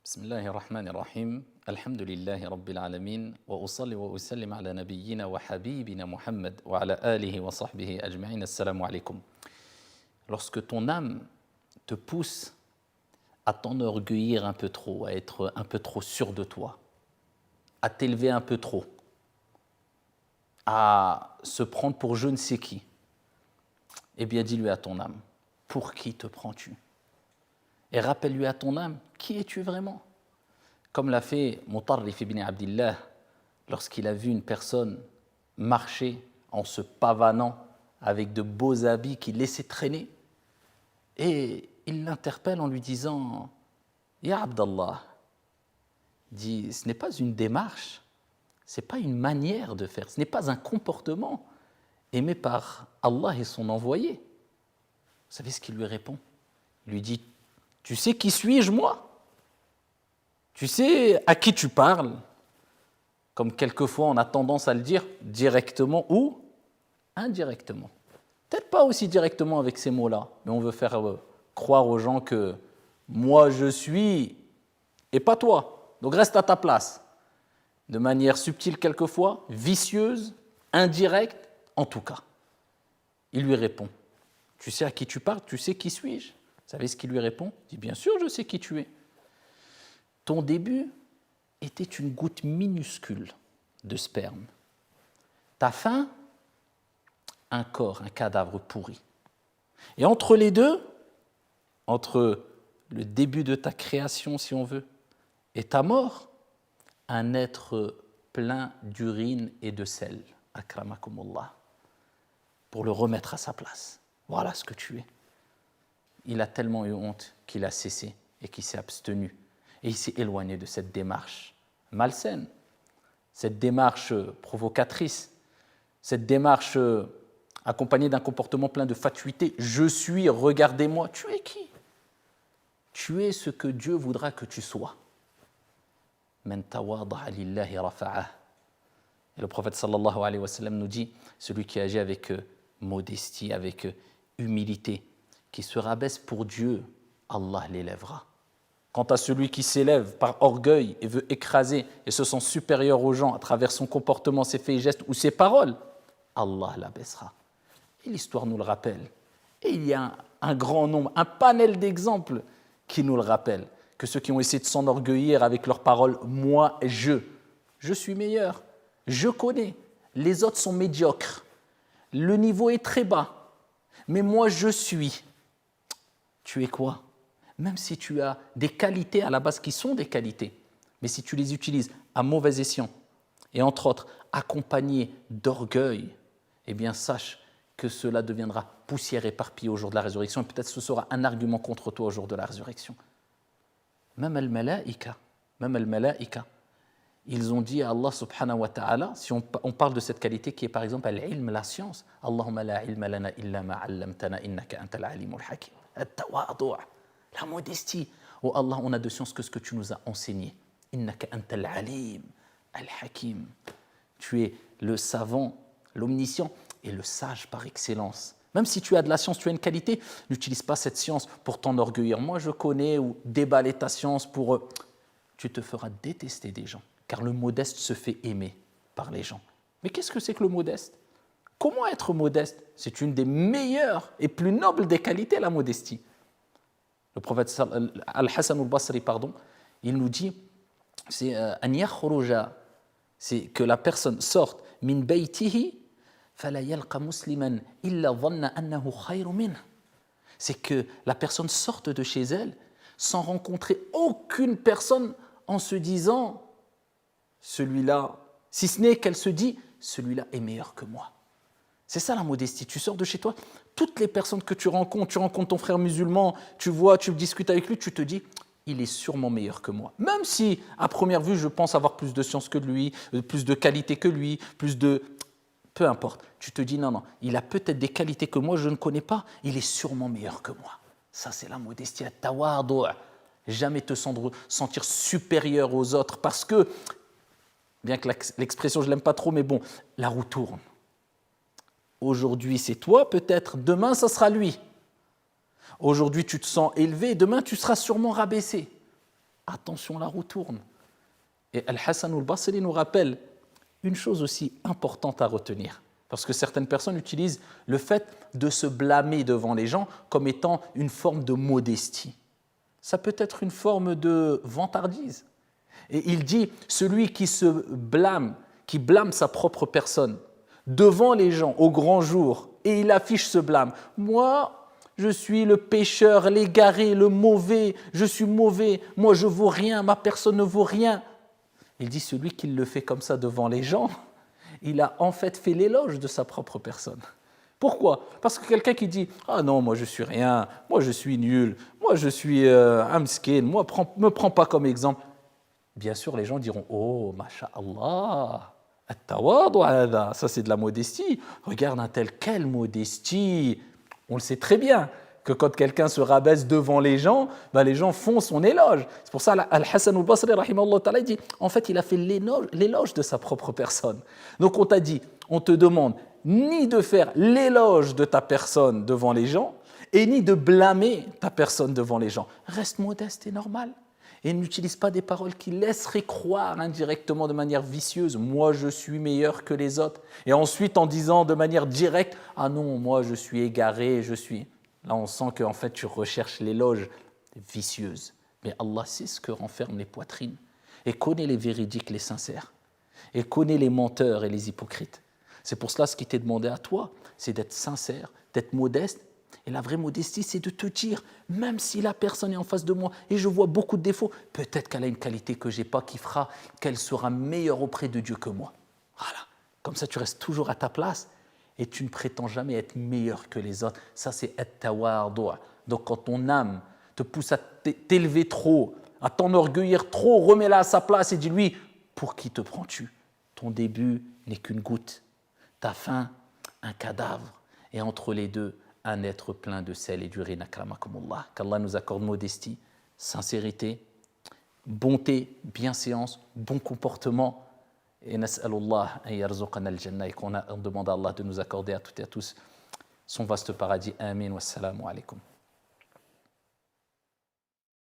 بسم الله الرحمن الرحيم الحمد لله رب العالمين وأصلي وأسلم على نبينا وحبيبنا محمد وعلى آله وصحبه أجمعين السلام عليكم. Lorsque ton âme te pousse à t'enorgueillir un peu trop, à être un peu trop sûr de toi, à t'élever un peu trop, à se prendre pour je ne sais qui, eh bien dis-lui à ton âme, pour qui te prends-tu? Et rappelle-lui à ton âme, qui es-tu vraiment? Comme l'a fait Mutarrif ibn Abdillah lorsqu'il a vu une personne marcher en se pavanant avec de beaux habits qu'il laissait traîner. Et il l'interpelle en lui disant « Ya Abdallah », dit « ce n'est pas une démarche, ce n'est pas une manière de faire, ce n'est pas un comportement aimé par Allah et son envoyé. » Vous savez ce qu'il lui répond? Il lui dit « Tu sais qui suis-je moi? Tu sais à qui tu parles ?» Comme quelquefois on a tendance à le dire directement ou indirectement. Peut-être pas aussi directement avec ces mots-là, mais on veut faire croire aux gens que moi je suis et pas toi, donc reste à ta place. De manière subtile quelquefois, vicieuse, indirecte, en tout cas. Il lui répond, tu sais à qui tu parles, tu sais qui suis-je? Vous savez ce qu'il lui répond? Il dit, bien sûr je sais qui tu es. Ton début était une goutte minuscule de sperme. Ta fin, un corps, un cadavre pourri. Et entre les deux, entre le début de ta création, si on veut, et ta mort, un être plein d'urine et de sel, akramakumullah, pour le remettre à sa place. Voilà ce que tu es. Il a tellement eu honte qu'il a cessé et qu'il s'est abstenu. Et il s'est éloigné de cette démarche malsaine, cette démarche provocatrice, cette démarche accompagnée d'un comportement plein de fatuité. Je suis, regardez-moi. Tu es qui? Tu es ce que Dieu voudra que tu sois. Man tawada'a lillahi rafa'ah. Et le prophète sallallahu alayhi wa sallam nous dit, celui qui agit avec modestie, avec humilité, qui se rabaisse pour Dieu, Allah l'élèvera. Quant à celui qui s'élève par orgueil et veut écraser et se sent supérieur aux gens à travers son comportement, ses faits et gestes ou ses paroles, Allah l'abaissera. Et l'histoire nous le rappelle. Et il y a un grand nombre, un panel d'exemples qui nous le rappellent, que ceux qui ont essayé de s'enorgueillir avec leurs paroles, moi, je suis meilleur, je connais, les autres sont médiocres, le niveau est très bas, mais moi je suis. Tu es quoi? Même si tu as des qualités à la base qui sont des qualités, mais si tu les utilises à mauvais escient, et entre autres accompagné d'orgueil, eh bien sache que cela deviendra poussière éparpillée au jour de la résurrection, et peut-être ce sera un argument contre toi au jour de la résurrection. Même al-malaïka, ils ont dit à Allah subhanahu wa ta'ala, si on parle de cette qualité qui est par exemple al-ilm, la science, Allahumma la ilma lana illa ma 'allamtana innaka antal alimul hakim. At-tawadu'. La modestie. Oh Allah, on a de science que ce que tu nous as enseigné. Innaka antal alim, al-hakim. Tu es le savant, l'omniscient et le sage par excellence. Même si tu as de la science, tu as une qualité, n'utilise pas cette science pour t'enorgueillir. Moi, je connais, ou déballer ta science pour... Tu te feras détester des gens, car le modeste se fait aimer par les gens. Mais qu'est-ce que c'est que le modeste? Comment être modeste? C'est une des meilleures et plus nobles des qualités, la modestie. Le prophète Al-Hassan al-Basri, il nous dit, c'est que la personne sorte min baytihi fala yalqa musliman illa dhanna annahu khayru minhu. C'est que la personne sorte de chez elle sans rencontrer aucune personne en se disant celui-là, si ce n'est qu'elle se dit celui-là est meilleur que moi. C'est ça la modestie. Tu sors de chez toi, toutes les personnes que tu rencontres ton frère musulman, tu vois, tu discutes avec lui, tu te dis, il est sûrement meilleur que moi. Même si, à première vue, je pense avoir plus de science que lui, plus de qualité que lui, plus de... Peu importe. Tu te dis, non, il a peut-être des qualités que moi, je ne connais pas, il est sûrement meilleur que moi. Ça, c'est la modestie, at-tawadu'. Jamais te sentir supérieur aux autres parce que, bien que l'expression, je ne l'aime pas trop, mais bon, la roue tourne. Aujourd'hui, c'est toi, peut-être. Demain, ça sera lui. Aujourd'hui, tu te sens élevé. Demain, tu seras sûrement rabaissé. attention, la roue tourne. Et Al-Hassan al-Basri nous rappelle une chose aussi importante à retenir. Parce que certaines personnes utilisent le fait de se blâmer devant les gens comme étant une forme de modestie. Ça peut être une forme de vantardise. Et il dit, celui qui se blâme, qui blâme sa propre personne devant les gens au grand jour, et il affiche ce blâme. Moi, je suis le pécheur, l'égaré, le mauvais, je suis mauvais, moi je vaux rien, ma personne ne vaut rien. Il dit, celui qui le fait comme ça devant les gens, il a en fait fait l'éloge de sa propre personne. Pourquoi ? Parce que quelqu'un qui dit « Ah non, moi je suis rien, moi je suis nul, moi je suis amskin, moi me prends pas comme exemple », bien sûr les gens diront « Oh, masha'Allah, at-tawadu, ça c'est de la modestie, regarde un tel, quelle modestie !» On le sait très bien que quand quelqu'un se rabaisse devant les gens font son éloge. C'est pour ça Al-Hassan al-Basri, rahimahullah ta'ala, dit en fait il a fait l'éloge de sa propre personne. Donc on t'a dit, on te demande ni de faire l'éloge de ta personne devant les gens, et ni de blâmer ta personne devant les gens. Reste modeste et normal. Et n'utilise pas des paroles qui laisseraient croire indirectement de manière vicieuse « moi je suis meilleur que les autres ». Et ensuite en disant de manière directe « ah non, moi je suis égaré, je suis… ». Là on sent qu'en fait tu recherches l'éloge vicieuse. Mais Allah sait ce que renferment les poitrines et connaît les véridiques, les sincères, et connaît les menteurs et les hypocrites. C'est pour cela ce qui t'est demandé à toi, c'est d'être sincère, d'être modeste. Et la vraie modestie, c'est de te dire, même si la personne est en face de moi et je vois beaucoup de défauts, peut-être qu'elle a une qualité que je n'ai pas qui fera qu'elle sera meilleure auprès de Dieu que moi. Voilà. Comme ça, tu restes toujours à ta place et tu ne prétends jamais être meilleur que les autres. Ça, c'est at-tawadhu'. Donc, quand ton âme te pousse à t'élever trop, à t'enorgueillir trop, remets-la à sa place et dis-lui, pour qui te prends-tu ? Ton début n'est qu'une goutte. Ta fin, un cadavre. Et entre les deux, un être plein de sel et d'urine, akramakumullah. Qu'Allah nous accorde modestie, sincérité, bonté, bienséance, bon comportement. Et nas'alullah an yarzuqana al-jannah, et qu'on demande à Allah de nous accorder à toutes et à tous son vaste paradis. Amin wa salamu alaykum.